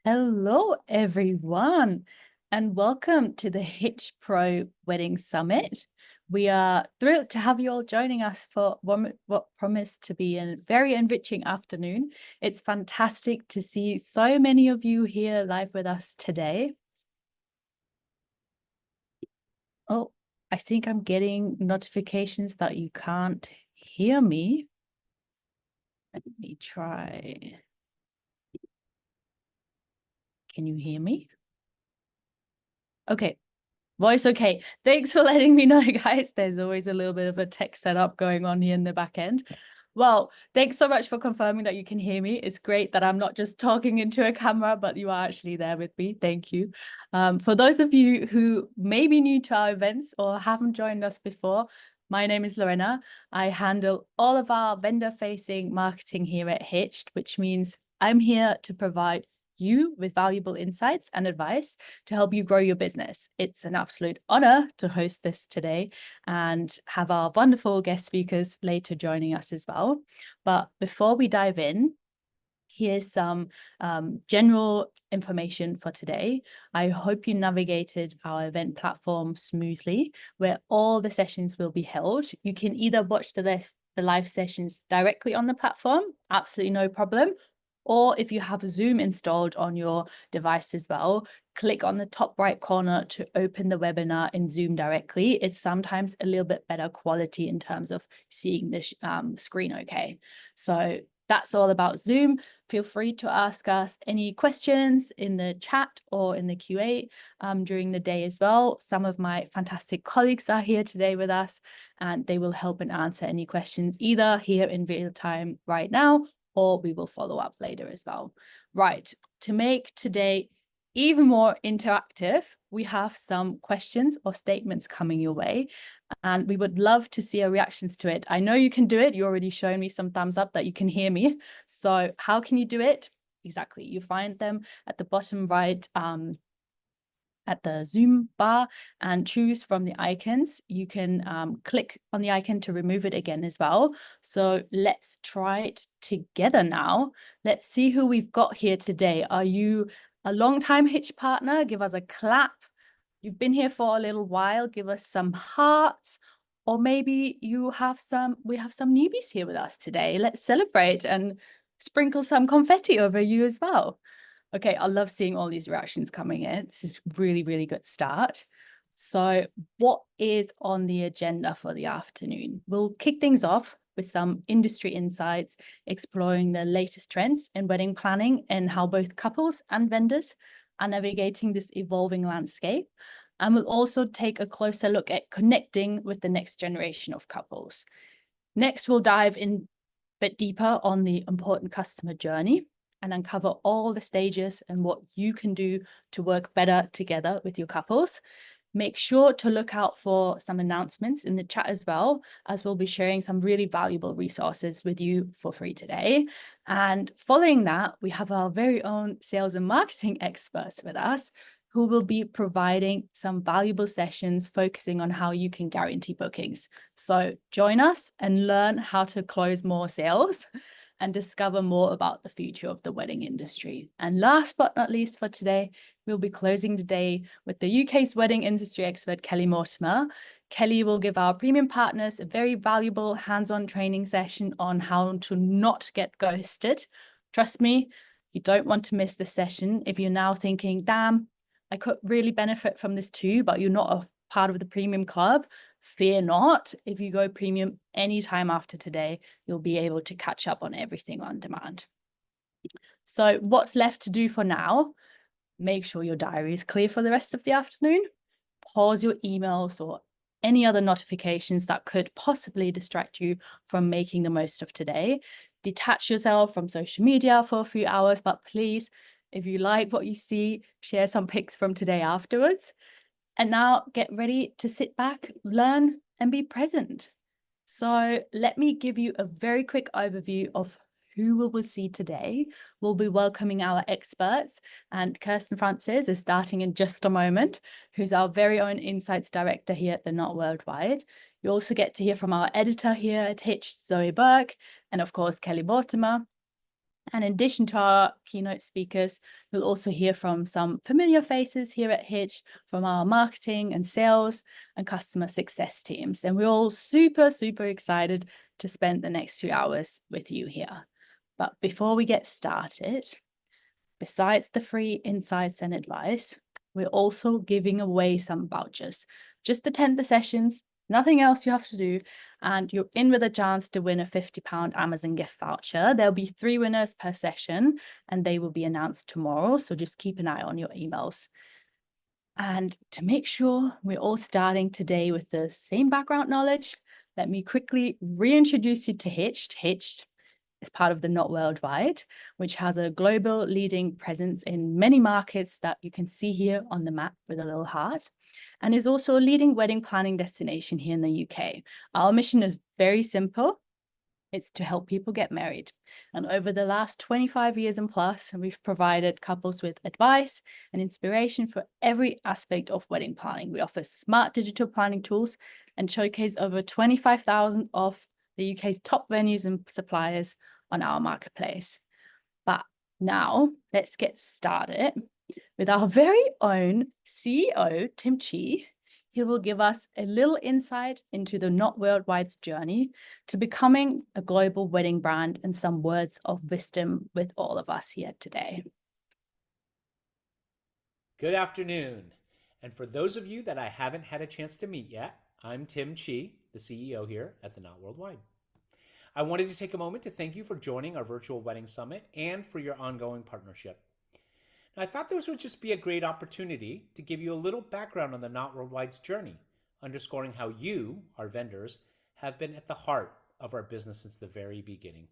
Hello, everyone, and welcome to the Hitch Pro Wedding Summit. We are thrilled to have you all joining us for what promised to be a very enriching afternoon. It's fantastic to see so many of you here live with us today. Oh, I think I'm getting notifications that you can't hear me. Let me try. Can you hear me? Okay. Voice okay. Thanks for letting me know, guys. There's always a little bit of a tech setup going on here in the back end. Well, thanks so much for confirming that you can hear me. It's great that I'm not just talking into a camera, but you are actually there with me. Thank you. For those of you who may be new to our events or haven't joined us before, my name is Lorena. I handle all of our vendor-facing marketing here at Hitched, which means I'm here to provide you with valuable insights and advice to help you grow your business. It's an absolute honor to host this today and have our wonderful guest speakers later joining us as well. But before we dive in, here's some general information for today. I hope you navigated our event platform smoothly, where all the sessions will be held. You can either watch the live sessions directly on the platform, absolutely no problem. Or if you have Zoom installed on your device as well, click on the top right corner to open the webinar in Zoom directly. It's sometimes a little bit better quality in terms of seeing the screen okay. So that's all about Zoom. Feel free to ask us any questions in the chat or in the QA during the day as well. Some of my fantastic colleagues are here today with us, and they will help and answer any questions either here in real time right now, or we will follow up later as well. Right, to make today even more interactive, we have some questions or statements coming your way, and we would love to see your reactions to it. I know you can do it. You already shown me some thumbs up that you can hear me. So how can you do it? Exactly. You find them at the bottom right at the Zoom bar and choose from the icons. You can click on the icon to remove it again as well. So let's try it together now. Let's see who we've got here today. Are you a long-time Hitch partner? Give us a clap. You've been here for a little while. Give us some hearts. Or maybe we have some newbies here with us today. Let's celebrate and sprinkle some confetti over you as well. Okay, I love seeing all these reactions coming in. This is really, really good start. So what is on the agenda for the afternoon? We'll kick things off with some industry insights, exploring the latest trends in wedding planning and how both couples and vendors are navigating this evolving landscape. And we'll also take a closer look at connecting with the next generation of couples. Next, we'll dive in a bit deeper on the important customer journey and uncover all the stages and what you can do to work better together with your couples. Make sure to look out for some announcements in the chat as well, as we'll be sharing some really valuable resources with you for free today. And following that, we have our very own sales and marketing experts with us, who will be providing some valuable sessions focusing on how you can guarantee bookings. So join us and learn how to close more sales and discover more about the future of the wedding industry. And last but not least for today, we'll be closing the day with the UK's wedding industry expert, Kelly Mortimer. Kelly will give our premium partners a very valuable hands-on training session on how to not get ghosted. Trust me, you don't want to miss this session. If you're now thinking, damn, I could really benefit from this too, but you're not a part of the premium club, fear not. If you go premium anytime after today, you'll be able to catch up on everything on demand. So what's left to do for now? Make sure your diary is clear for the rest of the afternoon. Pause your emails or any other notifications that could possibly distract you from making the most of today. Detach yourself from social media for a few hours, but please, if you like what you see, share some pics from today afterwards. And now get ready to sit back, learn, and be present. So let me give you a very quick overview of who we will see today. We'll be welcoming our experts, and Kirsten Francis is starting in just a moment, who's our very own Insights Director here at the Knot Worldwide. You also get to hear from our editor here at Hitched, Zoe Burke, and of course, Kelly Mortimer. And in addition to our keynote speakers, you'll also hear from some familiar faces here at Hitched, from our marketing and sales and customer success teams. And we're all super, super excited to spend the next few hours with you here. But before we get started, besides the free insights and advice, we're also giving away some vouchers. Just attend the sessions, nothing else you have to do, and you're in with a chance to win a £50 Amazon gift voucher. There'll be 3 winners per session, and they will be announced tomorrow, so just keep an eye on your emails. And to make sure we're all starting today with the same background knowledge, let me quickly reintroduce you to Hitched. Hitched is part of the Not Worldwide, which has a global leading presence in many markets that you can see here on the map with a little heart, and is also a leading wedding planning destination here in the UK. Our mission is very simple. It's to help people get married. And over the last 25 years and plus, we've provided couples with advice and inspiration for every aspect of wedding planning. We offer smart digital planning tools and showcase over 25,000 of the UK's top venues and suppliers on our marketplace. But now let's get started with our very own CEO, Tim Chi. He will give us a little insight into the Not Worldwide's journey to becoming a global wedding brand and some words of wisdom with all of us here today. Good afternoon. And for those of you that I haven't had a chance to meet yet, I'm Tim Chi, the CEO here at the Not Worldwide. I wanted to take a moment to thank you for joining our virtual wedding summit and for your ongoing partnership. Now, I thought this would just be a great opportunity to give you a little background on the Not Worldwide's journey, underscoring how you, our vendors, have been at the heart of our business since the very beginning.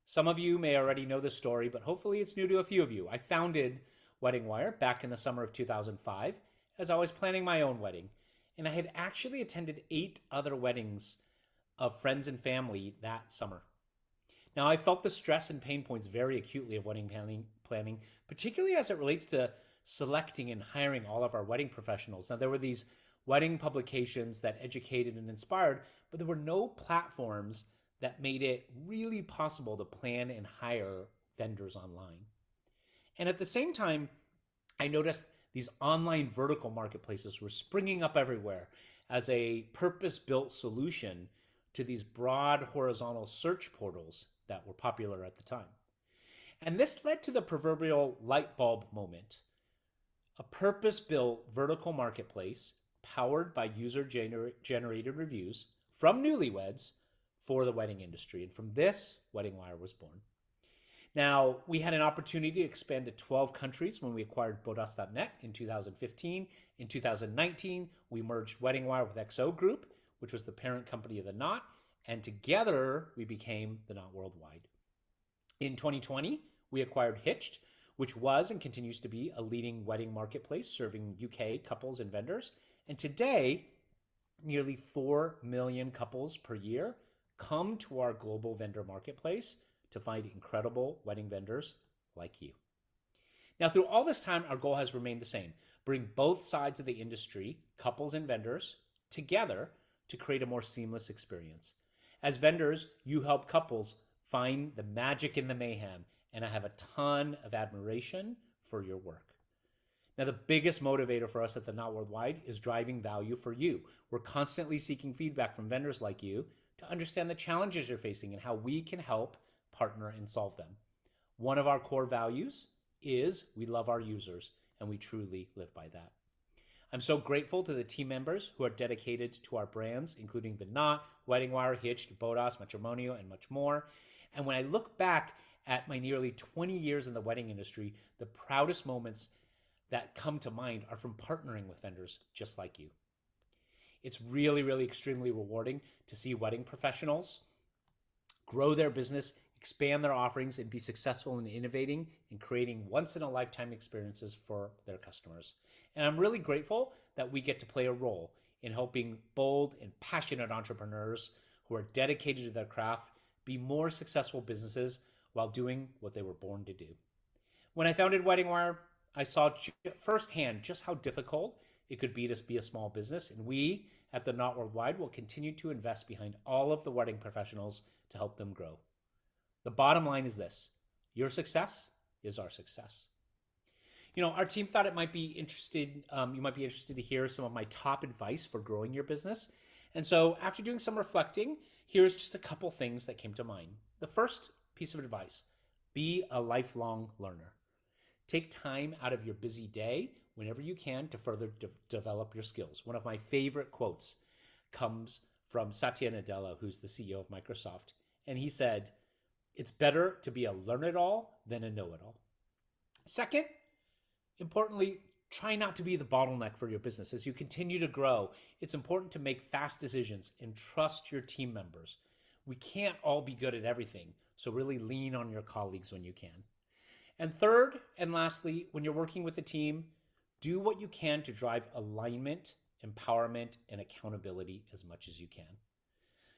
Some of you may already know the story, but hopefully it's new to a few of you. I founded WeddingWire back in the summer of 2005 as I was planning my own wedding, and I had actually attended 8 other weddings of friends and family that summer. Now, I felt the stress and pain points very acutely of wedding planning, particularly as it relates to selecting and hiring all of our wedding professionals. Now, there were these wedding publications that educated and inspired, but there were no platforms that made it really possible to plan and hire vendors online. And at the same time, I noticed these online vertical marketplaces were springing up everywhere as a purpose-built solution to these broad horizontal search portals that were popular at the time. And this led to the proverbial light bulb moment. A purpose-built vertical marketplace powered by user-generated reviews from newlyweds for the wedding industry. And from this, WeddingWire was born. Now, we had an opportunity to expand to 12 countries when we acquired Bodas.net in 2015. In 2019, we merged WeddingWire with XO Group, which was the parent company of the Knot, and together we became the Knot Worldwide. In 2020, we acquired Hitched, which was and continues to be a leading wedding marketplace serving UK couples and vendors. And today, nearly 4 million couples per year come to our global vendor marketplace to find incredible wedding vendors like you. Now, through all this time, our goal has remained the same: bring both sides of the industry, couples and vendors, together to create a more seamless experience. As vendors, you help couples find the magic in the mayhem, and I have a ton of admiration for your work. Now, the biggest motivator for us at the Not Worldwide is driving value for you. We're constantly seeking feedback from vendors like you to understand the challenges you're facing and how we can help partner and solve them. One of our core values is we love our users, and we truly live by that. I'm so grateful to the team members who are dedicated to our brands, including The Knot, WeddingWire, Hitched, Bodas, Matrimonio, and much more. And when I look back at my nearly 20 years in the wedding industry, the proudest moments that come to mind are from partnering with vendors just like you. It's really, really extremely rewarding to see wedding professionals grow their business, expand their offerings, and be successful in innovating and creating once-in-a-lifetime experiences for their customers. And I'm really grateful that we get to play a role in helping bold and passionate entrepreneurs who are dedicated to their craft be more successful businesses while doing what they were born to do. When I founded WeddingWire, I saw firsthand just how difficult it could be to be a small business, and we at the Not Worldwide will continue to invest behind all of the wedding professionals to help them grow. The bottom line is this: Your success is our success. You know, our team thought it might be interested, you might be interested to hear some of my top advice for growing your business. And so after doing some reflecting, here's just a couple things that came to mind. The first piece of advice, be a lifelong learner. Take time out of your busy day whenever you can to further develop your skills. One of my favorite quotes comes from Satya Nadella, who's the CEO of Microsoft. And he said, it's better to be a learn-it-all than a know-it-all. Second, importantly, try not to be the bottleneck for your business. As you continue to grow, it's important to make fast decisions and trust your team members. We can't all be good at everything, so really lean on your colleagues when you can. And third, and lastly, when you're working with a team, do what you can to drive alignment, empowerment, and accountability as much as you can.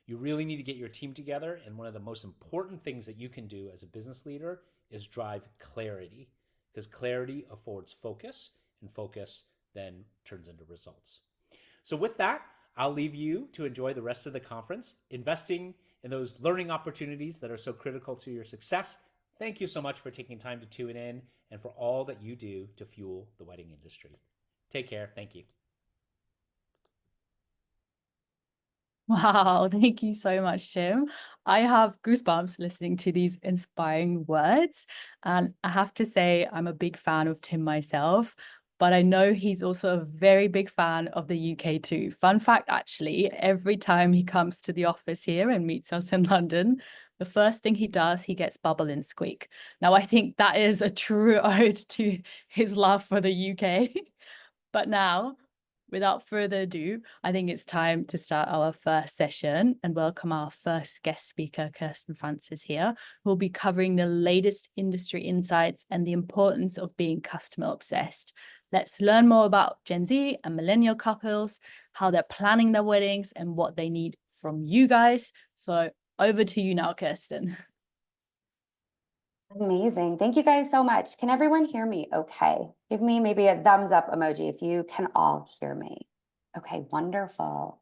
You really need to get your team together, and one of the most important things that you can do as a business leader is drive clarity, because clarity affords focus, and focus then turns into results. So with that, I'll leave you to enjoy the rest of the conference, investing in those learning opportunities that are so critical to your success. Thank you so much for taking time to tune in and for all that you do to fuel the wedding industry. Take care. Thank you. Wow, thank you so much, Tim. I have goosebumps listening to these inspiring words. And I have to say, I'm a big fan of Tim myself, but I know he's also a very big fan of the UK too. Fun fact, actually, every time he comes to the office here and meets us in London, the first thing he does, he gets Bubble and Squeak. Now, I think that is a true ode to his love for the UK. But now, without further ado, I think it's time to start our first session and welcome our first guest speaker, Kirsten Francis here, who will be covering the latest industry insights and the importance of being customer obsessed. Let's learn more about Gen Z and millennial couples, how they're planning their weddings and what they need from you guys. So over to you now, Kirsten. Amazing. Thank you guys so much. Can everyone hear me okay? Give me maybe a thumbs up emoji if you can all hear me. Okay, wonderful.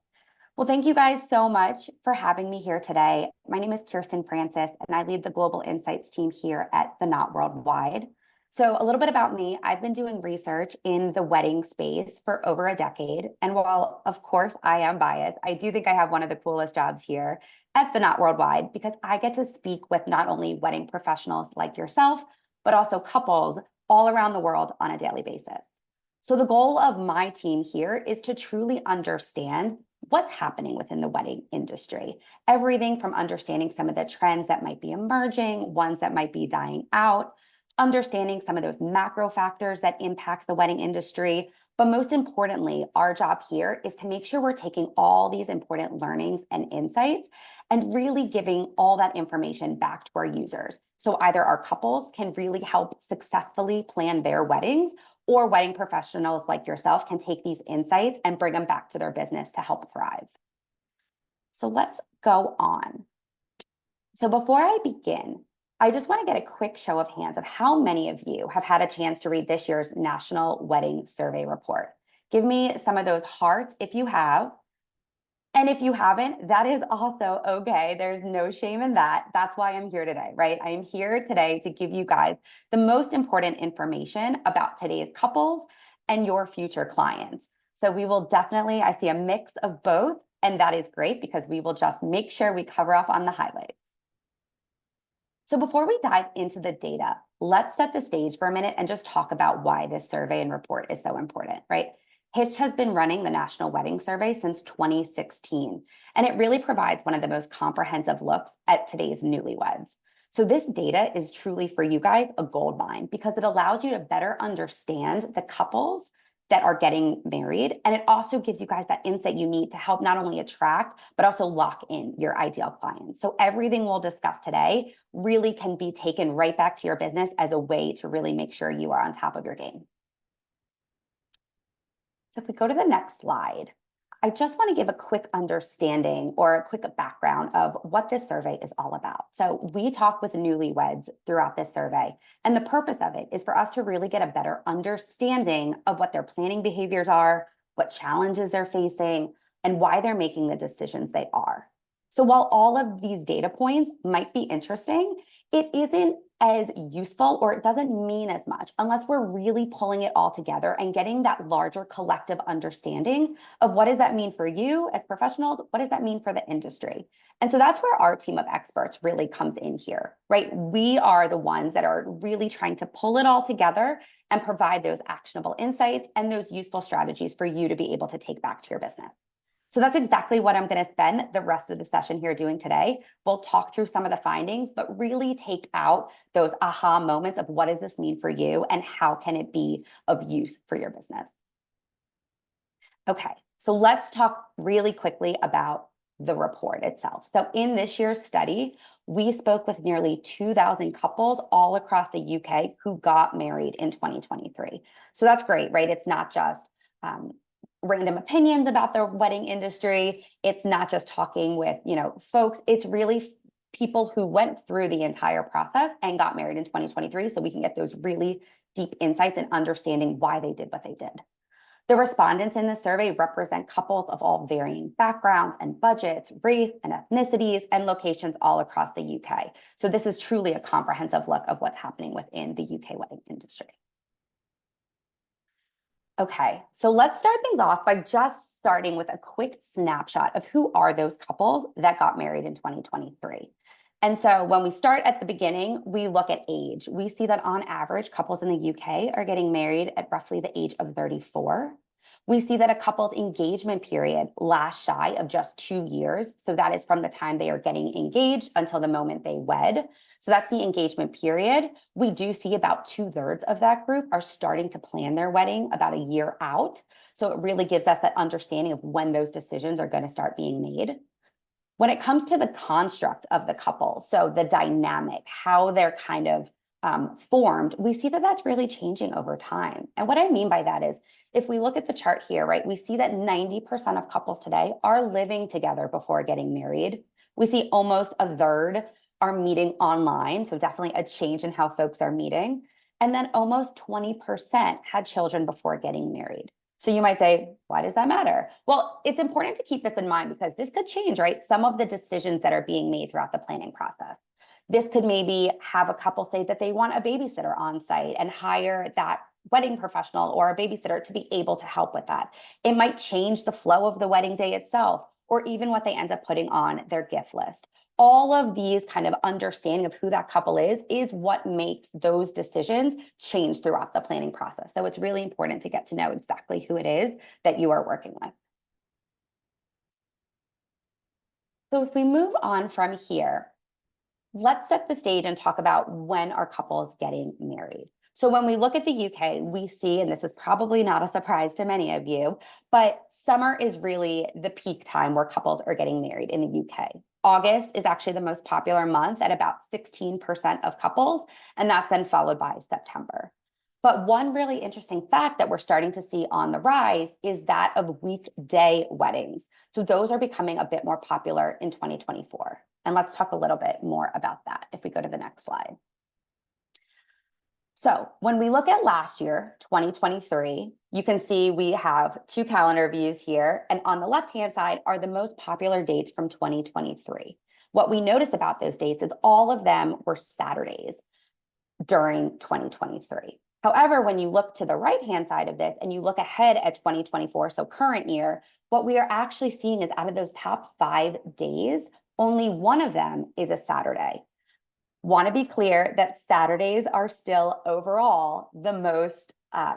Well, thank you guys so much for having me here today. My name is Kirsten Francis, and I lead the Global Insights team here at the Knot Worldwide. So a little bit about me, I've been doing research in the wedding space for over a decade. And while, of course, I am biased, I do think I have one of the coolest jobs here at the Knot Worldwide because I get to speak with not only wedding professionals like yourself, but also couples all around the world on a daily basis. So the goal of my team here is to truly understand what's happening within the wedding industry. Everything from understanding some of the trends that might be emerging, ones that might be dying out, understanding some of those macro factors that impact the wedding industry. But most importantly, our job here is to make sure we're taking all these important learnings and insights and really giving all that information back to our users. So either our couples can really help successfully plan their weddings, or wedding professionals like yourself can take these insights and bring them back to their business to help thrive. So let's go on. So before I begin, I just want to get a quick show of hands of how many of you have had a chance to read this year's National Wedding Survey Report. Give me some of those hearts if you have. And if you haven't, that is also okay. There's no shame in that. That's why I'm here today, right? I am here today to give you guys the most important information about today's couples and your future clients. So we will definitely, I see a mix of both, and that is great because we will just make sure we cover off on the highlights. So before we dive into the data, let's set the stage for a minute and just talk about why this survey and report is so important, right? Hitched has been running the National Wedding Survey since 2016, and it really provides one of the most comprehensive looks at today's newlyweds. So this data is truly for you guys a gold mine because it allows you to better understand the couples that are getting married, and it also gives you guys that insight you need to help not only attract, but also lock in your ideal clients. So everything we'll discuss today really can be taken right back to your business as a way to really make sure you are on top of your game. So if we go to the next slide, I just want to give a quick understanding or a quick background of what this survey is all about. So we talk with newlyweds throughout this survey, and the purpose of it is for us to really get a better understanding of what their planning behaviors are, what challenges they're facing, and why they're making the decisions they are. So while all of these data points might be interesting, it isn't as useful, or it doesn't mean as much unless we're really pulling it all together and getting that larger collective understanding of what does that mean for you as professionals? What does that mean for the industry? And so that's where our team of experts really comes in here, right? We are the ones that are really trying to pull it all together and provide those actionable insights and those useful strategies for you to be able to take back to your business. So that's exactly what I'm going to spend the rest of the session here doing today. We'll talk through some of the findings, but really take out those aha moments of what does this mean for you and how can it be of use for your business. Okay, so let's talk really quickly about the report itself. So in this year's study, we spoke with nearly 2,000 couples all across the UK who got married in 2023. So that's great, right? It's not just random opinions about the wedding industry. It's not just talking with, folks. It's really people who went through the entire process and got married in 2023. So we can get those really deep insights and understanding why they did what they did. The respondents in the survey represent couples of all varying backgrounds and budgets, race and ethnicities, and locations all across the UK. So this is truly a comprehensive look of what's happening within the UK wedding industry. Okay, so let's start things off by just starting with a quick snapshot of who are those couples that got married in 2023. And so when we start at the beginning, we look at age. We see that on average, couples in the UK are getting married at roughly the age of 34. We see that a couple's engagement period lasts shy of just 2 years. So that is from the time they are getting engaged until the moment they wed. So that's the engagement period. We do see about 2/3 of that group are starting to plan their wedding about a year out. So it really gives us that understanding of when those decisions are going to start being made. When it comes to the construct of the couple, so the dynamic, how they're kind of formed, we see that that's really changing over time. And what I mean by that is, if we look at the chart here, right, we see that 90% of couples today are living together before getting married. We see almost a third are meeting online, so definitely a change in how folks are meeting. And then almost 20% had children before getting married. So you might say, why does that matter? Well, it's important to keep this in mind because this could change, right? Some of the decisions that are being made throughout the planning process. This could maybe have a couple say that they want a babysitter on site and hire that wedding professional or a babysitter to be able to help with that. It might change the flow of the wedding day itself, or even what they end up putting on their gift list. All of these kind of understanding of who that couple is what makes those decisions change throughout the planning process. So it's really important to get to know exactly who it is that you are working with. So if we move on from here, let's set the stage and talk about when are couples getting married. So when we look at the UK, we see, and this is probably not a surprise to many of you, but summer is really the peak time where couples are getting married in the UK. August is actually the most popular month at about 16% of couples, and that's then followed by September. But one really interesting fact that we're starting to see on the rise is that of weekday weddings. So those are becoming a bit more popular in 2024. And let's talk a little bit more about that if we go to the next slide. So when we look at last year, 2023, you can see we have 2 calendar views here. And on the left-hand side are the most popular dates from 2023. What we noticed about those dates is all of them were Saturdays during 2023. However, when you look to the right-hand side of this and you look ahead at 2024, so current year, what we are actually seeing is out of those top 5 days, only one of them is a Saturday. Want to be clear that Saturdays are still overall the most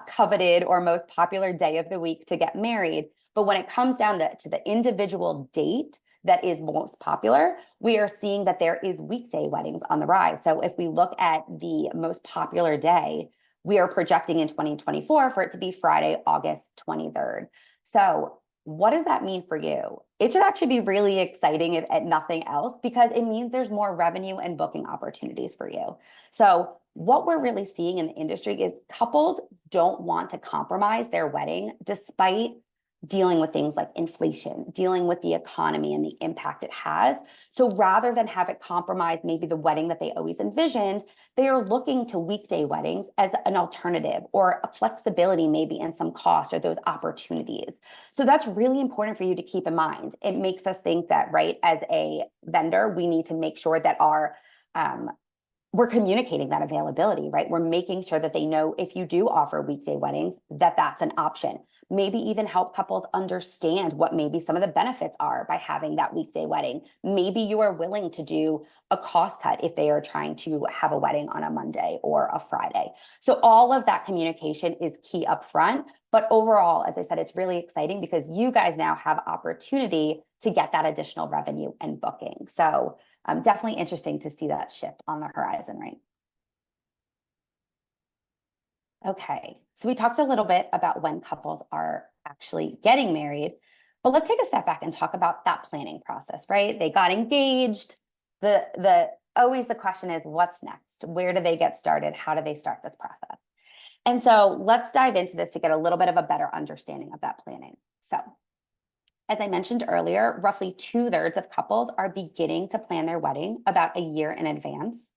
coveted or most popular day of the week to get married. But when it comes down to the individual date that is most popular, we are seeing that there is weekday weddings on the rise. So if we look at the most popular day, we are projecting in 2024 for it to be Friday, August 23rd. So what does that mean for you? It should actually be really exciting if at nothing else, because it means there's more revenue and booking opportunities for you. So what we're really seeing in the industry is couples don't want to compromise their wedding despite dealing with things like inflation, dealing with the economy and the impact it has. So rather than have it compromise maybe the wedding that they always envisioned, they are looking to weekday weddings as an alternative or a flexibility maybe in some costs or those opportunities. So that's really important for you to keep in mind. It makes us think that, right, as a vendor, we need to make sure that our we're communicating that availability, right? We're making sure that they know if you do offer weekday weddings, that that's an option. Maybe even help couples understand what maybe some of the benefits are by having that weekday wedding. Maybe you are willing to do a cost cut if they are trying to have a wedding on a Monday or a Friday. So all of that communication is key up front. But overall, as I said, it's really exciting because you guys now have opportunity to get that additional revenue and booking. So definitely interesting to see that shift on the horizon, right? Okay, so we talked a little bit about when couples are actually getting married, but let's take a step back and talk about that planning process, right? They got engaged. Always the question is, what's next? Where do they get started? How do they start this process? And so let's dive into this to get a little bit of a better understanding of that planning. So as I mentioned earlier, roughly 2/3 of couples are beginning to plan their wedding about a year in advance.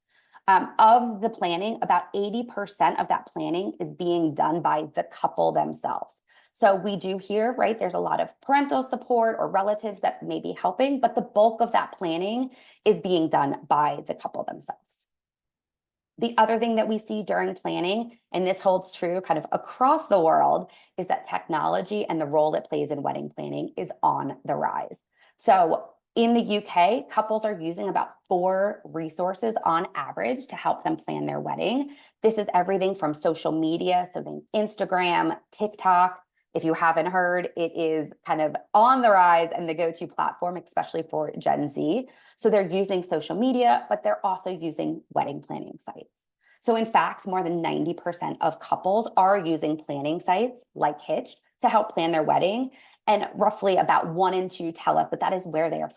Of the planning, about 80% of that planning is being done by the couple themselves. So we do hear, right, there's a lot of parental support or relatives that may be helping, but the bulk of that planning is being done by the couple themselves. The other thing that we see during planning, and this holds true kind of across the world, is that technology and the role it plays in wedding planning is on the rise. So in the UK, couples are using about 4 resources on average to help them plan their wedding. This is everything from social media, so think Instagram, TikTok. If you haven't heard, it is kind of on the rise and the go-to platform, especially for Gen Z. So they're using social media, but they're also using wedding planning sites. So in fact, more than 90% of couples are using planning sites like Hitched to help plan their wedding. And roughly about 1 in 2 tell us that that is where they are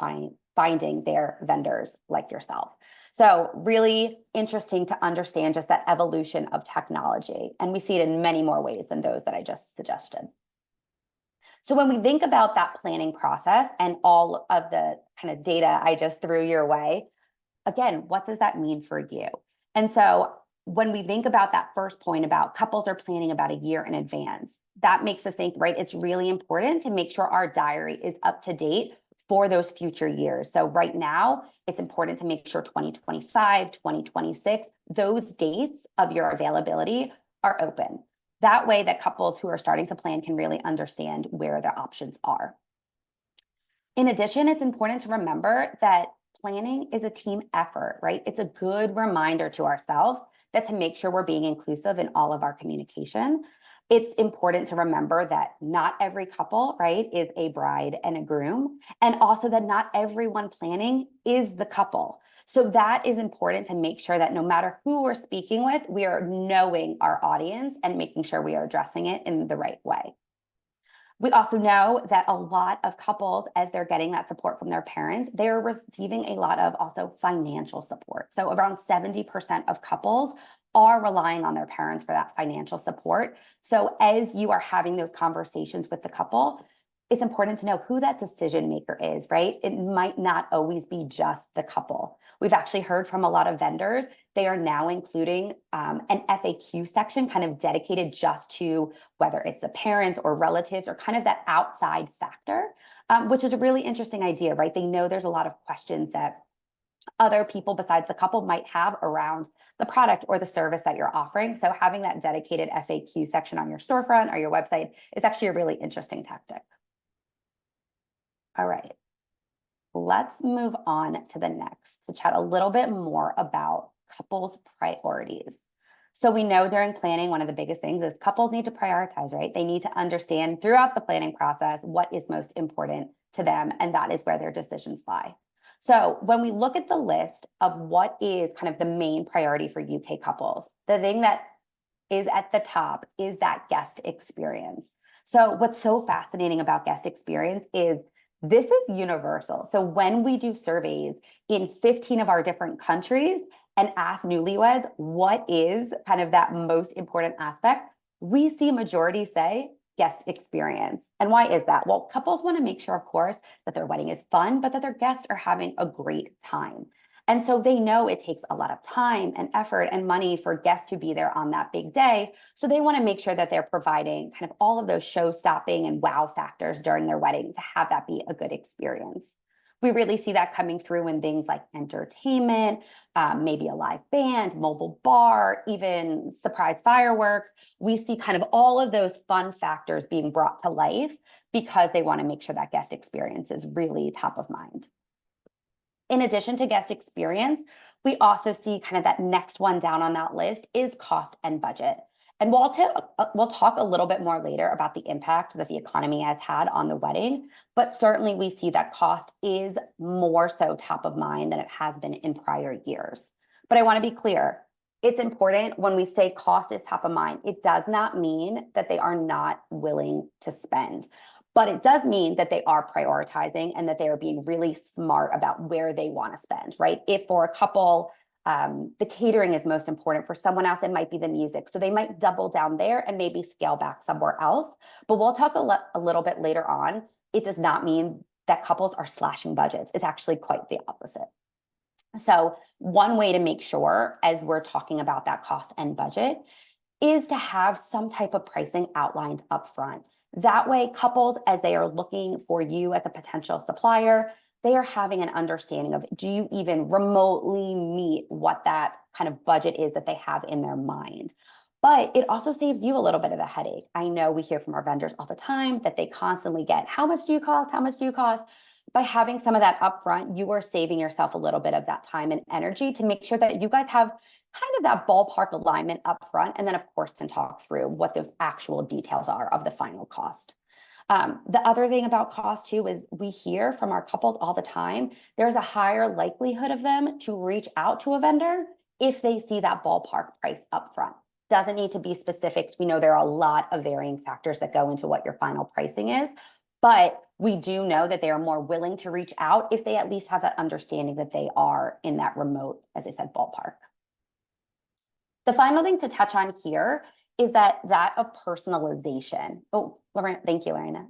finding their vendors like yourself. So really interesting to understand just that evolution of technology. And we see it in many more ways than those that I just suggested. So when we think about that planning process and all of the kind of data I just threw your way, again, what does that mean for you? And so when we think about that first point about couples are planning about a year in advance, that makes us think, right, it's really important to make sure our diary is up to date for those future years. So right now, it's important to make sure 2025, 2026, those dates of your availability are open. That way that couples who are starting to plan can really understand where their options are. In addition, it's important to remember that planning is a team effort, right? It's a good reminder to ourselves that to make sure we're being inclusive in all of our communication. It's important to remember that not every couple, right, is a bride and a groom, and also that not everyone planning is the couple. So that is important to make sure that no matter who we're speaking with, we are knowing our audience and making sure we are addressing it in the right way. We also know that a lot of couples, as they're getting that support from their parents, they're receiving a lot of also financial support. So around 70% of couples are relying on their parents for that financial support. So as you are having those conversations with the couple, it's important to know who that decision maker is, right? It might not always be just the couple. We've actually heard from a lot of vendors, they are now including an FAQ section kind of dedicated just to whether it's the parents or relatives or kind of that outside factor, which is a really interesting idea, right? They know there's a lot of questions that other people besides the couple might have around the product or the service that you're offering. So having that dedicated FAQ section on your storefront or your website is actually a really interesting tactic. All right, let's move on to the next to chat a little bit more about couples' priorities. So we know during planning, one of the biggest things is couples need to prioritize, right? They need to understand throughout the planning process what is most important to them, and that is where their decisions lie. So when we look at the list of what is kind of the main priority for UK couples, the thing that is at the top is that guest experience. So what's so fascinating about guest experience is this is universal. So when we do surveys in 15 of our different countries and ask newlyweds what is kind of that most important aspect, we see majority say guest experience. And why is that? Well, couples want to make sure, of course, that their wedding is fun, but that their guests are having a great time. And so they know it takes a lot of time and effort and money for guests to be there on that big day. So they want to make sure that they're providing kind of all of those show-stopping and wow factors during their wedding to have that be a good experience. We really see that coming through in things like entertainment, maybe a live band, mobile bar, even surprise fireworks. We see kind of all of those fun factors being brought to life because they want to make sure that guest experience is really top of mind. In addition to guest experience, we also see kind of that next one down on that list is cost and budget. And we'll talk a little bit more later about the impact that the economy has had on the wedding, but certainly we see that cost is more so top of mind than it has been in prior years. But I want to be clear, it's important when we say cost is top of mind, it does not mean that they are not willing to spend. But it does mean that they are prioritizing and that they are being really smart about where they want to spend, right? If for a couple, the catering is most important, for someone else, it might be the music. So they might double down there and maybe scale back somewhere else. But we'll talk a little bit later on. It does not mean that couples are slashing budgets. It's actually quite the opposite. So one way to make sure, as we're talking about that cost and budget, is to have some type of pricing outlined up front. That way, couples, as they are looking for you as a potential supplier, they are having an understanding of, do you even remotely meet what that kind of budget is that they have in their mind? But it also saves you a little bit of a headache. I know we hear from our vendors all the time that they constantly get, how much do you cost? How much do you cost? By having some of that upfront, you are saving yourself a little bit of that time and energy to make sure that you guys have kind of that ballpark alignment up front, and then of course can talk through what those actual details are of the final cost. The other thing about cost too is we hear from our couples all the time, there's a higher likelihood of them to reach out to a vendor if they see that ballpark price up front. Doesn't need to be specifics. We know there are a lot of varying factors that go into what your final pricing is, but we do know that they are more willing to reach out if they at least have that understanding that they are in that remote, as I said, ballpark. The final thing to touch on here is that of personalization. Oh, Lorena, thank you, Lorena.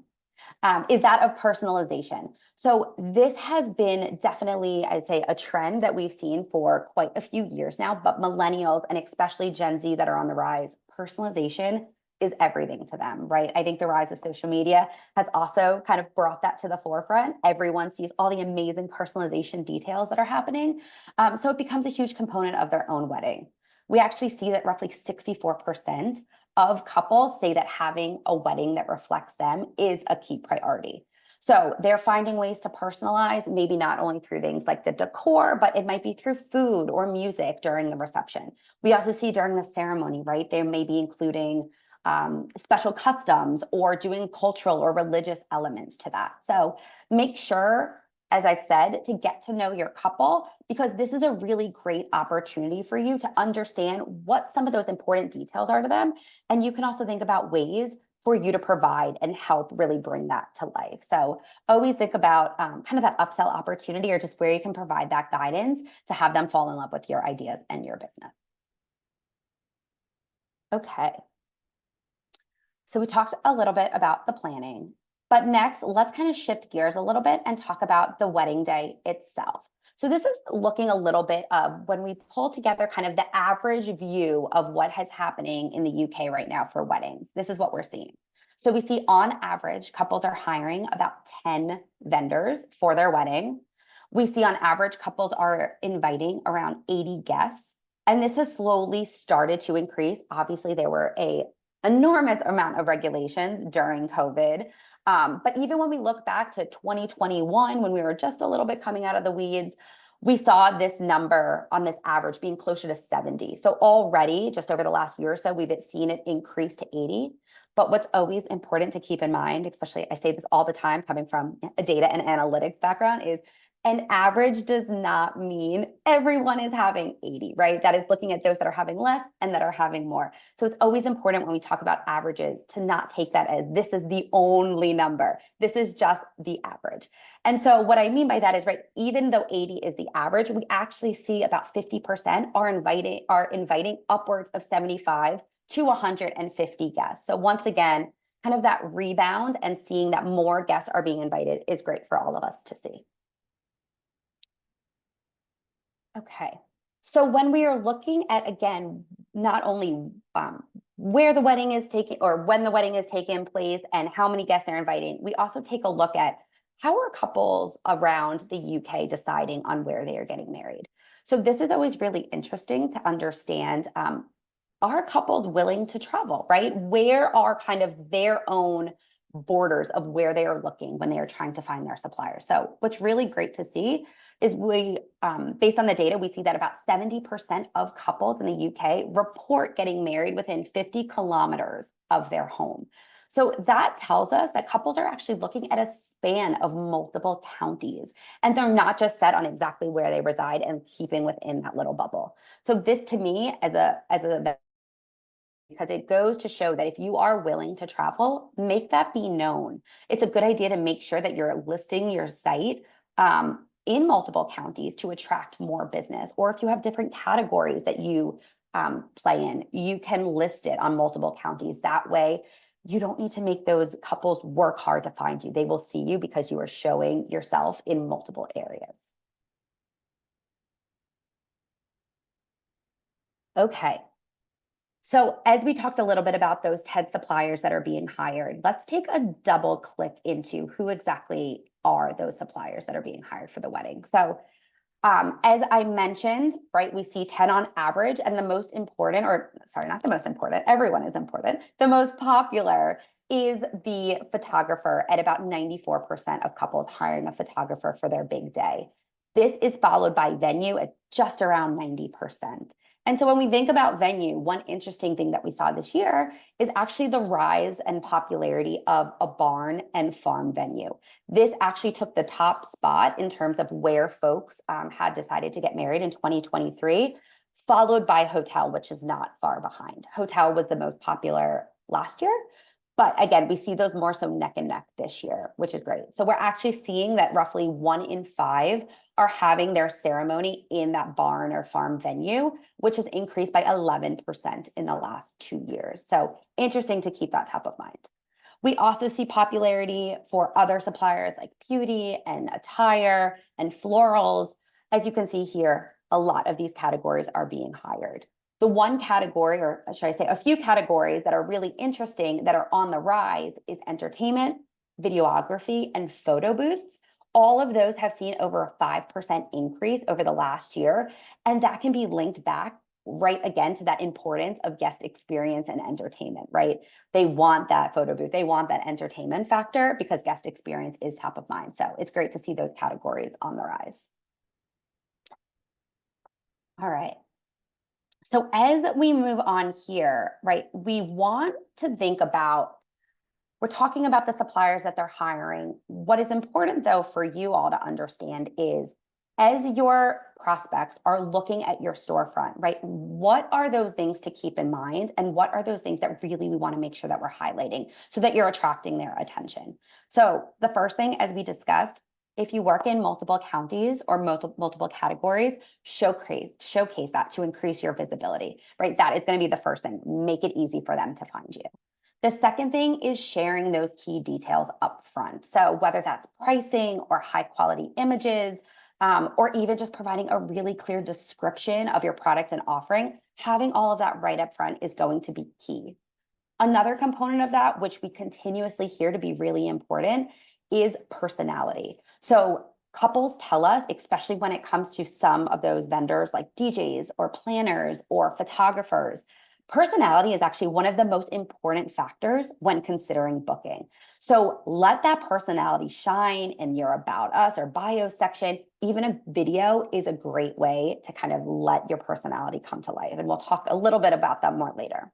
Is that of personalization. So this has been definitely, I'd say, a trend that we've seen for quite a few years now, but millennials and especially Gen Z that are on the rise, personalization is everything to them, right? I think the rise of social media has also kind of brought that to the forefront. Everyone sees all the amazing personalization details that are happening. So it becomes a huge component of their own wedding. We actually see that roughly 64% of couples say that having a wedding that reflects them is a key priority. So they're finding ways to personalize, maybe not only through things like the decor, but it might be through food or music during the reception. We also see during the ceremony, right? They may be including special customs or doing cultural or religious elements to that. So make sure, as I've said, to get to know your couple, because this is a really great opportunity for you to understand what some of those important details are to them. And you can also think about ways for you to provide and help really bring that to life. So always think about kind of that upsell opportunity or just where you can provide that guidance to have them fall in love with your ideas and your business. Okay. So we talked a little bit about the planning. But next, let's kind of shift gears a little bit and talk about the wedding day itself. So this is looking a little bit of when we pull together kind of the average view of what is happening in the UK right now for weddings. This is what we're seeing. So we see on average, couples are hiring about 10 vendors for their wedding. We see on average, couples are inviting around 80 guests. And this has slowly started to increase. Obviously, there were an enormous amount of regulations during COVID. But even when we look back to 2021, when we were just a little bit coming out of the weeds, we saw this number on this average being closer to 70. So already, just over the last year or so, we've seen it increase to 80. But what's always important to keep in mind, especially I say this all the time coming from a data and analytics background, is an average does not mean everyone is having 80, right? That is looking at those that are having less and that are having more. So it's always important when we talk about averages to not take that as this is the only number. This is just the average. And so what I mean by that is, right, even though 80 is the average, we actually see about 50% are inviting upwards of 75 to 150 guests. So once again, kind of that rebound and seeing that more guests are being invited is great for all of us to see. Okay, so when we are looking at, again, not only where the wedding is taking or when the wedding is taking place and how many guests they're inviting, we also take a look at how are couples around the UK deciding on where they are getting married? So this is always really interesting to understand. Are couples willing to travel, right? Where are kind of their own borders of where they are looking when they are trying to find their supplier? So what's really great to see is based on the data, we see that about 70% of couples in the UK report getting married within 50 kilometers of their home. So that tells us that couples are actually looking at a span of multiple counties, and they're not just set on exactly where they reside and keeping within that little bubble. So this to me because it goes to show that if you are willing to travel, make that be known. It's a good idea to make sure that you're listing your site in multiple counties to attract more business. Or if you have different categories that you play in, you can list it on multiple counties. That way, you don't need to make those couples work hard to find you. They will see you because you are showing yourself in multiple areas. Okay. So as we talked a little bit about those 10 suppliers that are being hired, let's take a double click into who exactly are those suppliers that are being hired for the wedding. So as I mentioned, right, we see 10 on average, and the most important, or sorry, not the most important, everyone is important. The most popular is the photographer at about 94% of couples hiring a photographer for their big day. This is followed by venue at just around 90%. And so when we think about venue, one interesting thing that we saw this year is actually the rise and popularity of a barn and farm venue. This actually took the top spot in terms of where folks had decided to get married in 2023, followed by hotel, which is not far behind. Hotel was the most popular last year. But again, we see those more so neck and neck this year, which is great. So we're actually seeing that roughly 1 in 5 are having their ceremony in that barn or farm venue, which has increased by 11% in the last 2 years. So interesting to keep that top of mind. We also see popularity for other suppliers like beauty and attire and florals. As you can see here, a lot of these categories are being hired. The one category, or should I say a few categories that are really interesting that are on the rise is entertainment, videography, and photo booths. All of those have seen over a 5% increase over the last year. And that can be linked back right again to that importance of guest experience and entertainment, right? They want that photo booth. They want that entertainment factor because guest experience is top of mind. So it's great to see those categories on the rise. All right. So as we move on here, right, we want to think about, we're talking about the suppliers that they're hiring. What is important though for you all to understand is as your prospects are looking at your storefront, right, what are those things to keep in mind? And what are those things that really we want to make sure that we're highlighting so that you're attracting their attention? So the first thing, as we discussed, if you work in multiple counties or multiple categories, showcase that to increase your visibility, right? That is going to be the first thing. Make it easy for them to find you. The second thing is sharing those key details up front. So whether that's pricing or high quality images, or even just providing a really clear description of your product and offering, having all of that right up front is going to be key. Another component of that, which we continuously hear to be really important, is personality. So couples tell us, especially when it comes to some of those vendors like DJs or planners or photographers, personality is actually one of the most important factors when considering booking. So let that personality shine in your About Us or bio section. Even a video is a great way to kind of let your personality come to life. And we'll talk a little bit about that more later.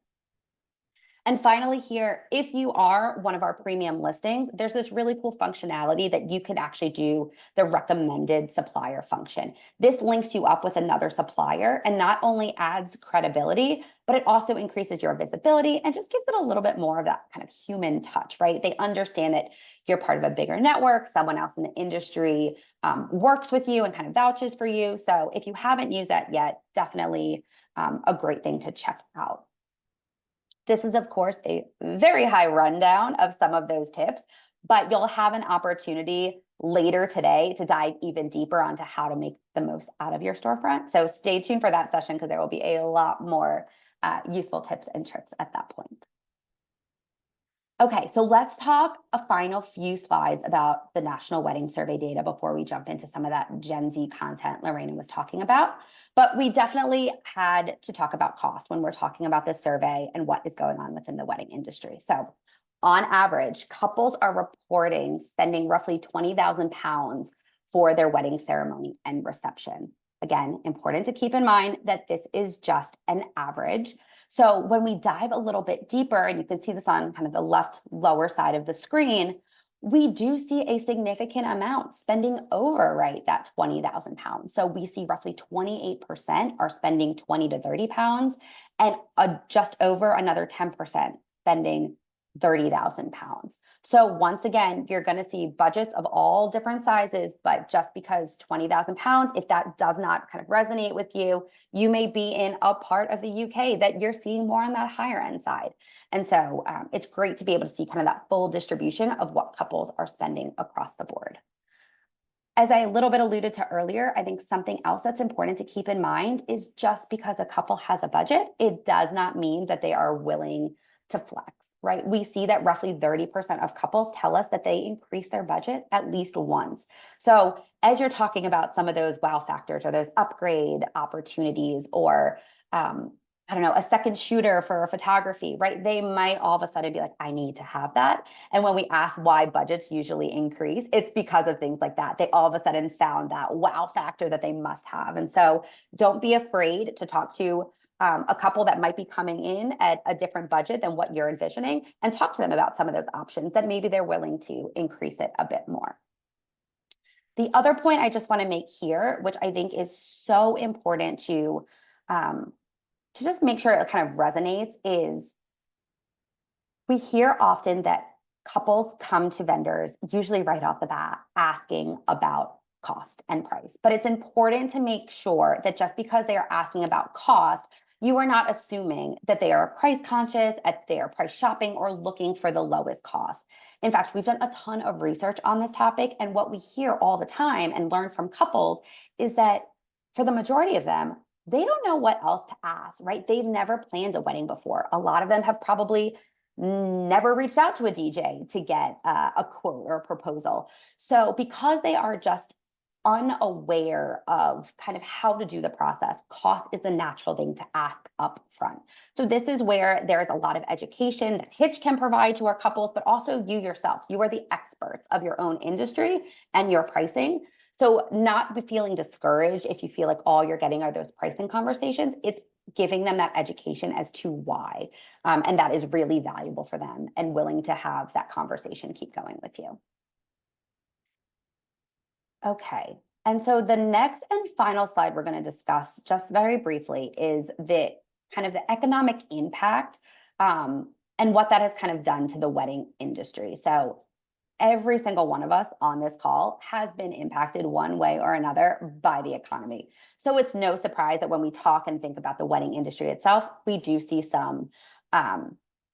And finally here, if you are one of our premium listings, there's this really cool functionality that you can actually do the recommended supplier function. This links you up with another supplier and not only adds credibility, but it also increases your visibility and just gives it a little bit more of that kind of human touch, right? They understand that you're part of a bigger network, someone else in the industry works with you and kind of vouches for you. So if you haven't used that yet, definitely a great thing to check out. This is, of course, a very high rundown of some of those tips, but you'll have an opportunity later today to dive even deeper onto how to make the most out of your storefront. So stay tuned for that session because there will be a lot more useful tips and tricks at that point. Okay, so let's talk a final few slides about the National Wedding Survey data before we jump into some of that Gen Z content Lorena was talking about. But we definitely had to talk about cost when we're talking about this survey and what is going on within the wedding industry. So on average, couples are reporting spending roughly 20,000 pounds for their wedding ceremony and reception. Again, important to keep in mind that this is just an average. So when we dive a little bit deeper, and you can see this on kind of the left lower side of the screen, we do see a significant amount spending over, right, that 20,000 pounds. So we see roughly 28% are spending 20 to 30 pounds, and just over another 10% spending 30,000 pounds. So once again, you're going to see budgets of all different sizes, but just because 20,000 pounds, if that does not kind of resonate with you, you may be in a part of the UK that you're seeing more on that higher end side. And so it's great to be able to see kind of that full distribution of what couples are spending across the board. As I a little bit alluded to earlier, I think something else that's important to keep in mind is just because a couple has a budget, it does not mean that they are willing to flex, right? We see that roughly 30% of couples tell us that they increase their budget at least once. So as you're talking about some of those wow factors or those upgrade opportunities or I don't know, a second shooter for photography, right? They might all of a sudden be like, I need to have that. And when we ask why budgets usually increase, it's because of things like that. They all of a sudden found that wow factor that they must have. And so don't be afraid to talk to a couple that might be coming in at a different budget than what you're envisioning and talk to them about some of those options that maybe they're willing to increase it a bit more. The other point I just want to make here, which I think is so important to just make sure it kind of resonates, is we hear often that couples come to vendors, usually right off the bat, asking about cost and price. But it's important to make sure that just because they are asking about cost, you are not assuming that they are price conscious, at they are price shopping or looking for the lowest cost. In fact, we've done a ton of research on this topic, and what we hear all the time and learn from couples is that for the majority of them, they don't know what else to ask, right? They've never planned a wedding before. A lot of them have probably never reached out to a DJ to get a quote or a proposal. So because they are just unaware of kind of how to do the process, cost is a natural thing to ask up front. So this is where there's a lot of education that Hitched can provide to our couples, but also you yourselves. You are the experts of your own industry and your pricing. So not be feeling discouraged if you feel like all you're getting are those pricing conversations. It's giving them that education as to why. And that is really valuable for them and willing to have that conversation keep going with you. Okay, and so the next and final slide we're going to discuss just very briefly is the kind of the economic impact and what that has kind of done to the wedding industry. So every single one of us on this call has been impacted one way or another by the economy. So it's no surprise that when we talk and think about the wedding industry itself, we do see some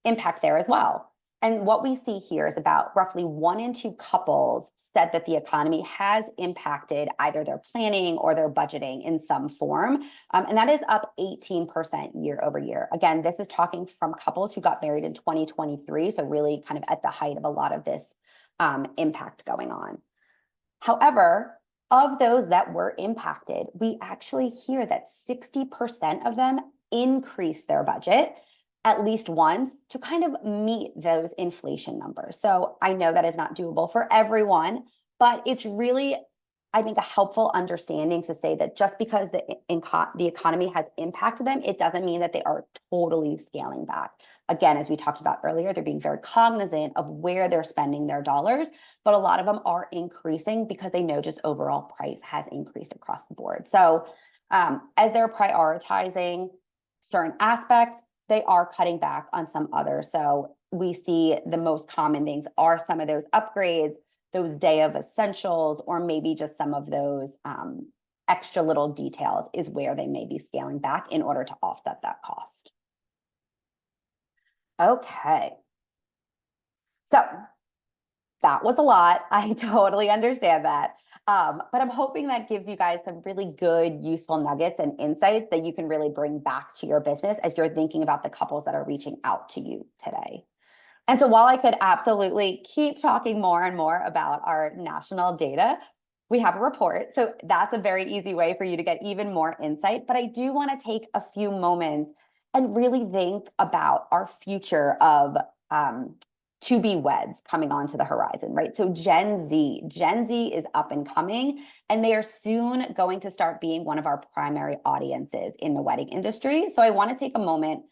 impact there as well. And what we see here is about roughly 1 in 2 couples said that the economy has impacted either their planning or their budgeting in some form. And that is up 18% year over year. Again, this is talking from couples who got married in 2023. So really kind of at the height of a lot of this impact going on. However, of those that were impacted, we actually hear that 60% of them increased their budget at least once to kind of meet those inflation numbers. So I know that is not doable for everyone, but it's really, I think, a helpful understanding to say that just because the economy has impacted them, it doesn't mean that they are totally scaling back. Again, as we talked about earlier, they're being very cognizant of where they're spending their dollars, but a lot of them are increasing because they know just overall price has increased across the board. So as they're prioritizing certain aspects, they are cutting back on some others. So we see the most common things are some of those upgrades, those day of essentials, or maybe just some of those extra little details is where they may be scaling back in order to offset that cost. Okay. So that was a lot. I totally understand that. But I'm hoping that gives you guys some really good, useful nuggets and insights that you can really bring back to your business as you're thinking about the couples that are reaching out to you today. And so while I could absolutely keep talking more and more about our national data, we have a report. So that's a very easy way for you to get even more insight. But I do want to take a few moments and really think about our future of to-be weds coming onto the horizon, right? So Gen Z is up and coming, and they are soon going to start being one of our primary audiences in the wedding industry. So I want to take a moment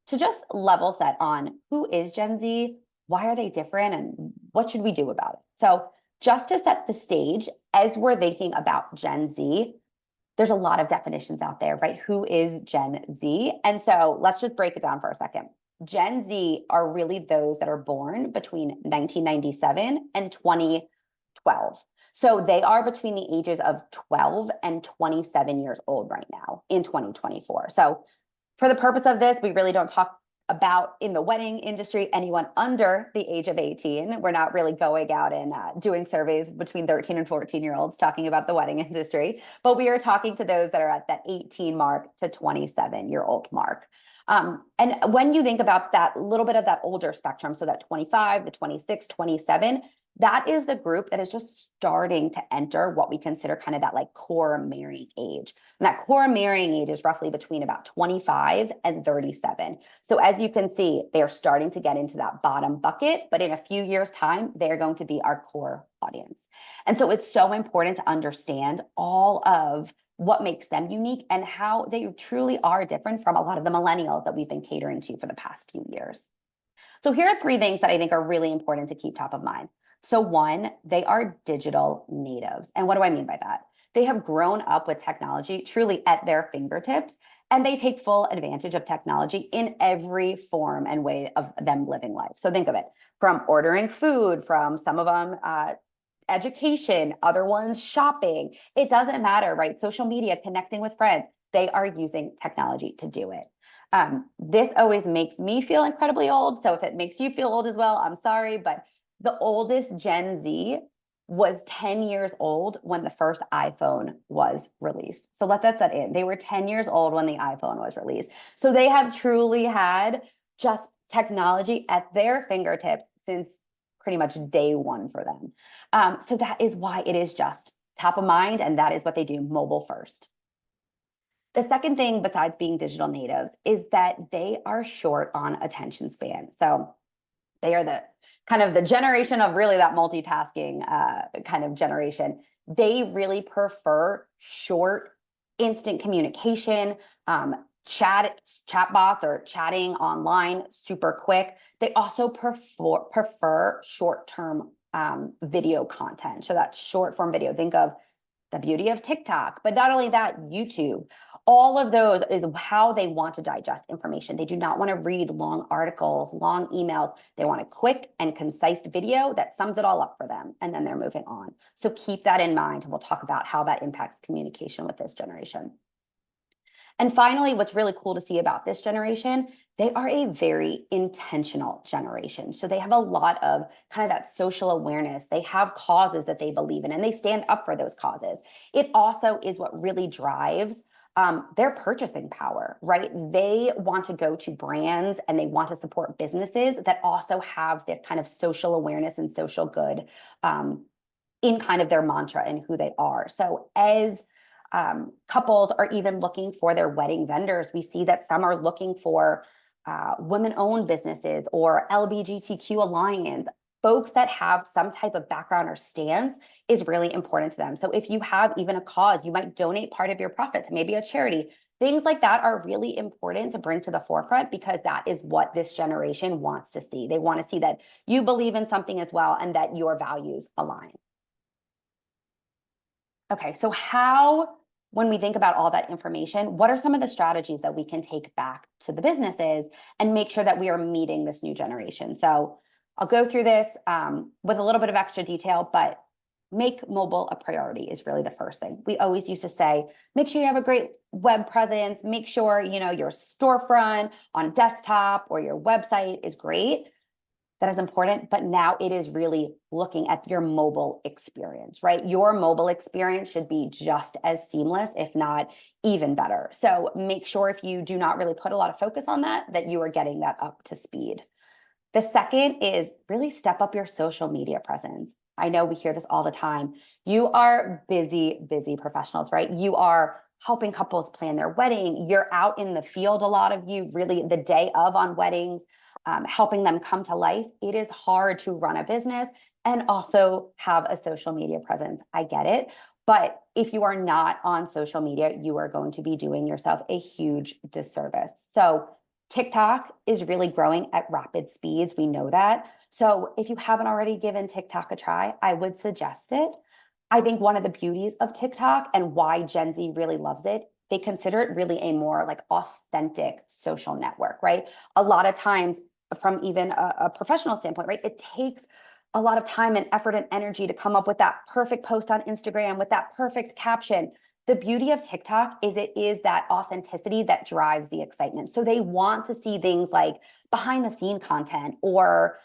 to just level set on who is Gen Z, why are they different, and what should we do about it? So just to set the stage, as we're thinking about Gen Z, there's a lot of definitions out there, right? Who is Gen Z? And so let's just break it down for a second. Gen Z are really those that are born between 1997 and 2012. So they are between the ages of 12 and 27 years old right now in 2024. So for the purpose of this, we really don't talk about in the wedding industry anyone under the age of 18. We're not really going out and doing surveys between 13 and 14-year-olds talking about the wedding industry, but we are talking to those that are at that 18 mark to 27-year-old mark. And when you think about that little bit of that older spectrum, so that 25, the 26, 27, that is the group that is just starting to enter what we consider kind of that like core marrying age. And that core marrying age is roughly between about 25 and 37. So as you can see, they are starting to get into that bottom bucket, but in a few years' time, they're going to be our core audience. And so it's so important to understand all of what makes them unique and how they truly are different from a lot of the millennials that we've been catering to for the past few years. So here are 3 things that I think are really important to keep top of mind. So 1, they are digital natives. And what do I mean by that? They have grown up with technology truly at their fingertips, and they take full advantage of technology in every form and way of them living life. So think of it from ordering food, from some of them education, other ones shopping. It doesn't matter, right? Social media, connecting with friends, they are using technology to do it. This always makes me feel incredibly old. So if it makes you feel old as well, I'm sorry, but the oldest Gen Z was 10 years old when the first iPhone was released. So let that set in. They were 10 years old when the iPhone was released. So they have truly had just technology at their fingertips since pretty much day one for them. So that is why it is just top of mind, and that is what they do, mobile first. The second thing, besides being digital natives, is that they are short on attention span. So they are the kind of the generation of really that multitasking kind of generation. They really prefer short, instant communication, chatbots or chatting online super quick. They also prefer short-term video content. So that short form video, think of the beauty of TikTok, but not only that, YouTube. All of those is how they want to digest information. They do not want to read long articles, long emails. They want a quick and concise video that sums it all up for them, and then they're moving on. So keep that in mind, and we'll talk about how that impacts communication with this generation. And finally, what's really cool to see about this generation, they are a very intentional generation. So they have a lot of kind of that social awareness. They have causes that they believe in, and they stand up for those causes. It also is what really drives their purchasing power, right? They want to go to brands and they want to support businesses that also have this kind of social awareness and social good in kind of their mantra and who they are. So as couples are even looking for their wedding vendors, we see that some are looking for women-owned businesses or LGBTQ alliance. Folks that have some type of background or stance is really important to them. So if you have even a cause, you might donate part of your profit to maybe a charity. Things like that are really important to bring to the forefront because that is what this generation wants to see. They want to see that you believe in something as well and that your values align. Okay, so how, when we think about all that information, what are some of the strategies that we can take back to the businesses and make sure that we are meeting this new generation? So I'll go through this with a little bit of extra detail, but make mobile a priority is really the first thing. We always used to say, make sure you have a great web presence, make sure, your storefront on desktop or your website is great. That is important, but now it is really looking at your mobile experience, right? Your mobile experience should be just as seamless, if not even better. So make sure if you do not really put a lot of focus on that, that you are getting that up to speed. The second is really step up your social media presence. I know we hear this all the time. You are busy, busy professionals, right? You are helping couples plan their wedding. You're out in the field, a lot of you, really the day of on weddings, helping them come to life. It is hard to run a business and also have a social media presence. I get it. But if you are not on social media, you are going to be doing yourself a huge disservice. So TikTok is really growing at rapid speeds. We know that. So if you haven't already given TikTok a try, I would suggest it. I think one of the beauties of TikTok and why Gen Z really loves it, they consider it really a more like authentic social network, right? A lot of times from even a professional standpoint, right? It takes a lot of time and effort and energy to come up with that perfect post on Instagram with that perfect caption. The beauty of TikTok is it is that authenticity that drives the excitement. So they want to see things like behind the scene content or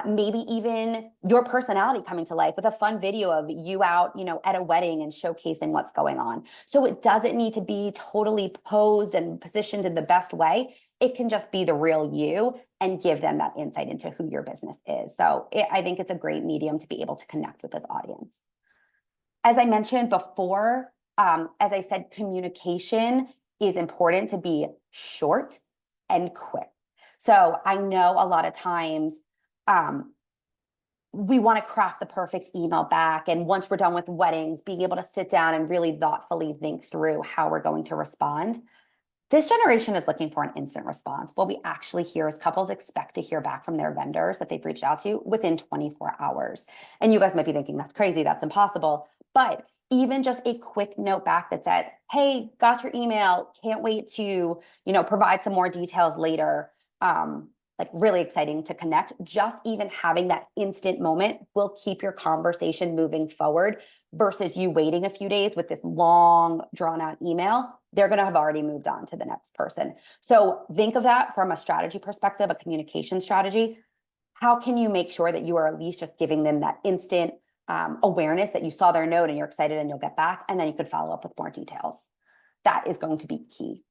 maybe even your personality coming to life with a fun video of you out, at a wedding and showcasing what's going on. So it doesn't need to be totally posed and positioned in the best way. It can just be the real you and give them that insight into who your business is. So I think it's a great medium to be able to connect with this audience. As I mentioned before, as I said, communication is important to be short and quick. So I know a lot of times we want to craft the perfect email back. And once we're done with weddings, being able to sit down and really thoughtfully think through how we're going to respond. This generation is looking for an instant response. What we actually hear is couples expect to hear back from their vendors that they've reached out to within 24 hours. And you guys might be thinking, that's crazy, that's impossible. But even just a quick note back that said, hey, got your email, can't wait to, provide some more details later. Like really exciting to connect. Just even having that instant moment will keep your conversation moving forward versus you waiting a few days with this long drawn out email. They're going to have already moved on to the next person. So think of that from a strategy perspective, a communication strategy. How can you make sure that you are at least just giving them that instant awareness that you saw their note and you're excited and you'll get back, and then you could follow up with more details. That is going to be key.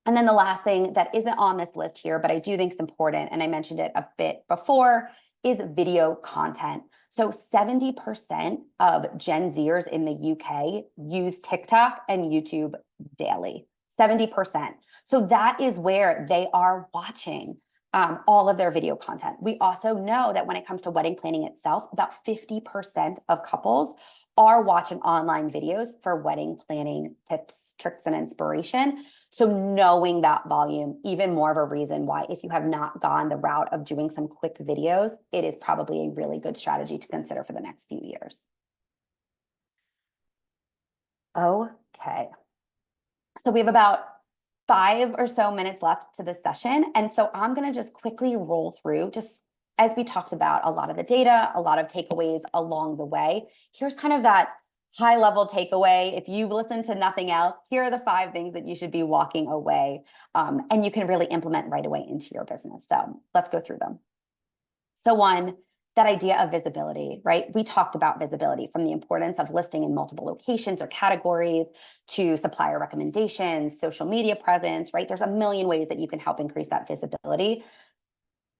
And then the last thing that isn't on this list here, but I do think it's important, and I mentioned it a bit before, is video content. So 70% of Gen Zers in the UK use TikTok and YouTube daily, 70%. So that is where they are watching all of their video content. We also know that when it comes to wedding planning itself, about 50% of couples are watching online videos for wedding planning tips, tricks, and inspiration. So knowing that volume, even more of a reason why if you have not gone the route of doing some quick videos, it is probably a really good strategy to consider for the next few years. Okay. So we have about 5 or so minutes left to this session. And so I'm going to just quickly roll through, just as we talked about a lot of the data, a lot of takeaways along the way. Here's kind of that high level takeaway. If you listen to nothing else, here are the 5 things that you should be walking away and you can really implement right away into your business. So let's go through them. So 1, that idea of visibility, right? We talked about visibility, from the importance of listing in multiple locations or categories to supplier recommendations, social media presence, right? There's a million ways that you can help increase that visibility.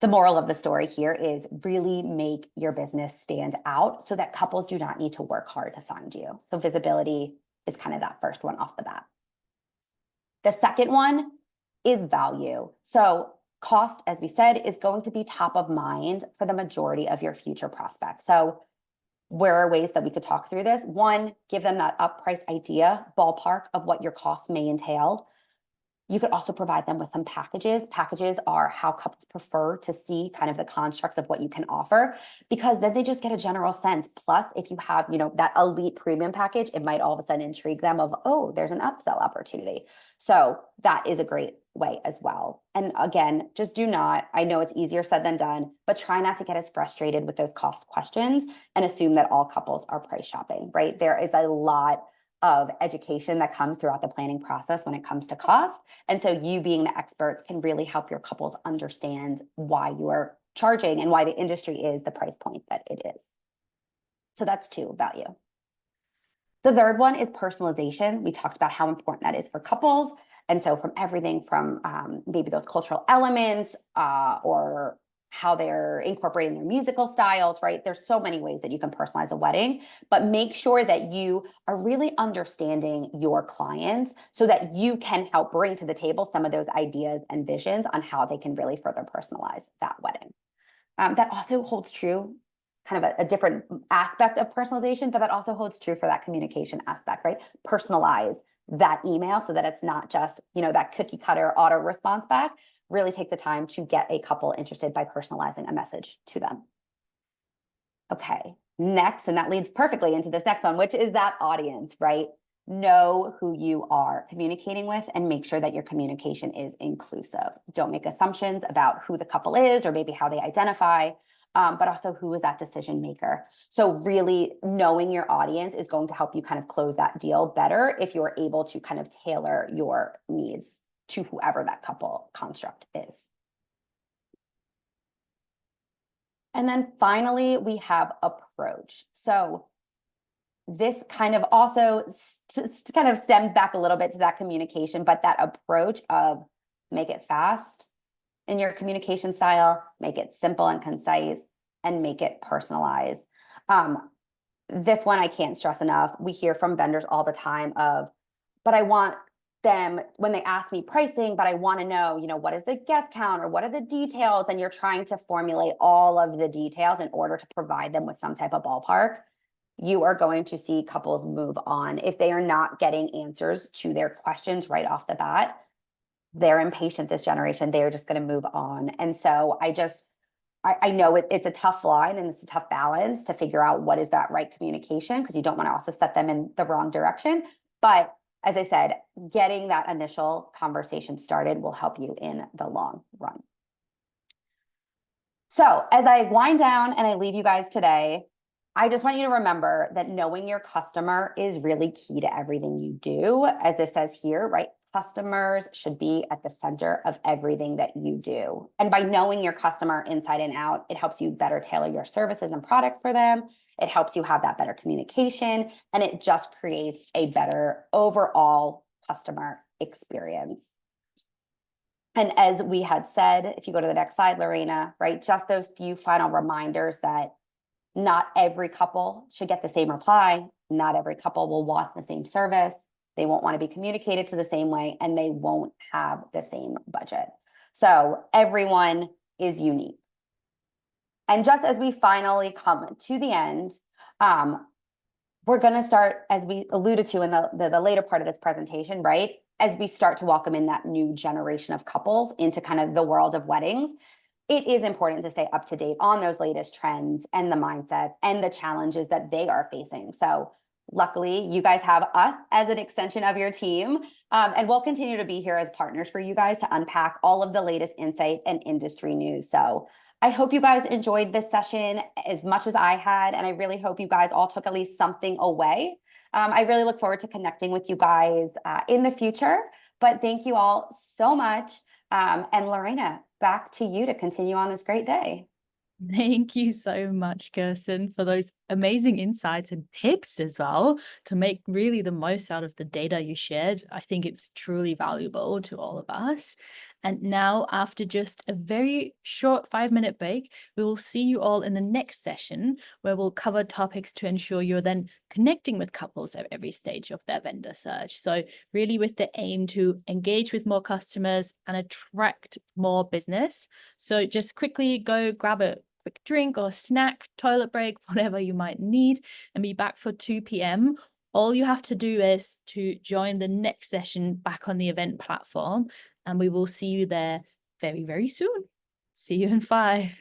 The moral of the story here is really make your business stand out so that couples do not need to work hard to find you. So visibility is kind of that first one off the bat. The second one is value. So cost, as we said, is going to be top of mind for the majority of your future prospects. So where are ways that we could talk through this? 1, give them that up price idea, ballpark of what your costs may entail. You could also provide them with some packages. Packages are how couples prefer to see kind of the constructs of what you can offer, because then they just get a general sense. Plus, if you have, that elite premium package, it might all of a sudden intrigue them of, oh, there's an upsell opportunity. So that is a great way as well. And again, just do not, I know it's easier said than done, but try not to get as frustrated with those cost questions and assume that all couples are price shopping, right? There is a lot of education that comes throughout the planning process when it comes to cost. And so you being the experts can really help your couples understand why you are charging and why the industry is the price point that it is. So that's 2, value. The third one is personalization. We talked about how important that is for couples. And so from everything from maybe those cultural elements or how they're incorporating their musical styles, right? There's so many ways that you can personalize a wedding, but make sure that you are really understanding your clients so that you can help bring to the table some of those ideas and visions on how they can really further personalize that wedding. That also holds true, kind of a different aspect of personalization, but that also holds true for that communication aspect, right? Personalize that email so that it's not just, that cookie cutter auto response back. Really take the time to get a couple interested by personalizing a message to them. Okay, next, and that leads perfectly into this next one, which is that audience, right? Know who you are communicating with and make sure that your communication is inclusive. Don't make assumptions about who the couple is or maybe how they identify, but also who is that decision maker. So really knowing your audience is going to help you kind of close that deal better if you're able to kind of tailor your needs to whoever that couple construct is. And then finally, we have approach. So this kind of also kind of stems back a little bit to that communication, but that approach of make it fast in your communication style, make it simple and concise, and make it personalized. This one I can't stress enough. We hear from vendors all the time of, but I want them when they ask me pricing, but I want to know, what is the guest count or what are the details? And you're trying to formulate all of the details in order to provide them with some type of ballpark. You are going to see couples move on. If they are not getting answers to their questions right off the bat, they're impatient this generation. They're just going to move on. And so I know it's a tough line and it's a tough balance to figure out what is that right communication, because you don't want to also set them in the wrong direction. But as I said, getting that initial conversation started will help you in the long run. So as I wind down and I leave you guys today, I just want you to remember that knowing your customer is really key to everything you do. As this says here, right? Customers should be at the center of everything that you do. And by knowing your customer inside and out, it helps you better tailor your services and products for them. It helps you have that better communication, and it just creates a better overall customer experience. And as we had said, if you go to the next slide, Lorena, right, just those few final reminders that not every couple should get the same reply. Not every couple will want the same service. They won't want to be communicated to the same way, and they won't have the same budget. So everyone is unique. And just as we finally come to the end, we're going to start, as we alluded to in the later part of this presentation, right? As we start to welcome in that new generation of couples into kind of the world of weddings, it is important to stay up to date on those latest trends and the mindsets and the challenges that they are facing. So luckily, you guys have us as an extension of your team, and we'll continue to be here as partners for you guys to unpack all of the latest insight and industry news. So I hope you guys enjoyed this session as much as I had, and I really hope you guys all took at least something away. I really look forward to connecting with you guys in the future, but thank you all so much. And Lorena, back to you to continue on this great day. Thank you so much, Kirsten, for those amazing insights and tips as well to make really the most out of the data you shared. I think it's truly valuable to all of us. And now, after just a very short 5-minute break, we will see you all in the next session where we'll cover topics to ensure you're then connecting with couples at every stage of their vendor search. So really with the aim to engage with more customers and attract more business. So just quickly go grab a quick drink or snack, toilet break, whatever you might need, and be back for 2 p.m. All you have to do is to join the next session back on the event platform, and we will see you there very, very soon. See you in 5.